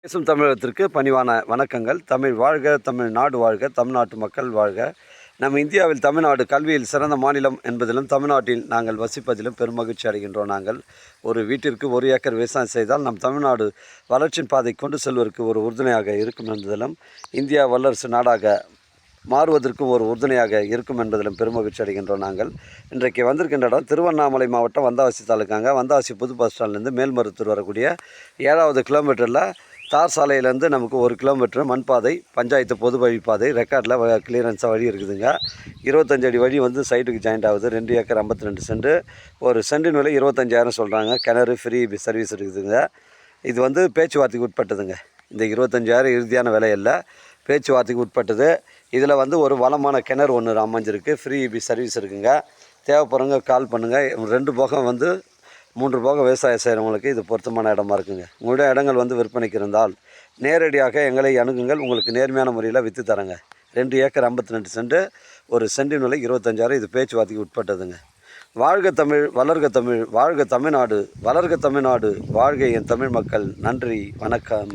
பேசும் தமிழகத்திற்கு பணிவான வணக்கங்கள். தமிழ் வாழ்க, தமிழ்நாடு வாழ்க, தமிழ்நாட்டு மக்கள் வாழ்க. நம்ம இந்தியாவில் தமிழ்நாடு கல்வியில் சிறந்த மாநிலம் என்பதிலும் தமிழ்நாட்டில் நாங்கள் வசிப்பதிலும் பெருமகிழ்ச்சி அடைகின்றோம். நாங்கள் ஒரு வீட்டிற்கு 1 ஏக்கர் விவசாயம் செய்தால் நம் தமிழ்நாடு வளர்ச்சியின் பாதை கொண்டு செல்வதற்கு ஒரு உறுதுணையாக இருக்கும் என்பதிலும் இந்தியா வல்லரசு நாடாக மாறுவதற்கு ஒரு உறுதுணையாக இருக்கும் என்பதிலும் பெருமகிழ்ச்சி அடைகின்றோம். நாங்கள் இன்றைக்கு வந்திருக்கின்ற இடம் திருவண்ணாமலை மாவட்டம் வந்தவாசி தாலுக்காங்க. வந்தவாசி புது பஸ் ஸ்டாண்ட்லேருந்து மேல்மருத்தூர் வரக்கூடிய 7வது கிலோமீட்டரில் தார் சாலையிலேருந்து நமக்கு 1 கிலோமீட்டர் மண்பாதை, பஞ்சாயத்து பொது வழிப்பாதை, ரெக்கார்டில் கிளியரன்ஸாக வழி இருக்குதுங்க. 25 அடி வழி வந்து சைட்டுக்கு ஜாயிண்ட் ஆகுது. 2 ஏக்கர் 52 சென்ட். ஒரு சென்டின் விலை 25,000 சொல்கிறாங்க. கிணறு ஃப்ரீ சர்வீஸ் இருக்குதுங்க. இது வந்து பேச்சுவார்த்தைக்கு உட்பட்டதுங்க. இந்த 25,000 இறுதியான விலை இல்லை, பேச்சுவார்த்தைக்கு உட்பட்டது. இதில் வந்து ஒரு வளமான கிணறு ஒன்று அமைஞ்சிருக்கு. ஃப்ரீ சர்வீஸ் இருக்குங்க. தேவைப்படுறவங்க கால் பண்ணுங்கள். 2 போகம் வந்து 3 போகம் விவசாயம் செய்கிறவங்களுக்கு இது பொருத்தமான இடமா இருக்குங்க. உங்களுடைய இடங்கள் வந்து விற்பனைக்கு இருந்தால் நேரடியாக எங்களை அணுகுங்கள். உங்களுக்கு நேர்மையான முறையில் விற்று தரங்க. 2 ஏக்கர் 52 சென்ட். ஒரு சென்டின் விலை 25,000. இது பேச்சுவார்த்தைக்கு உட்பட்டதுங்க. வாழ்க தமிழ், வளர்க தமிழ், வாழ்க தமிழ்நாடு, வளர்க தமிழ்நாடு, வாழ்க என் தமிழ் மக்கள். நன்றி, வணக்கம்.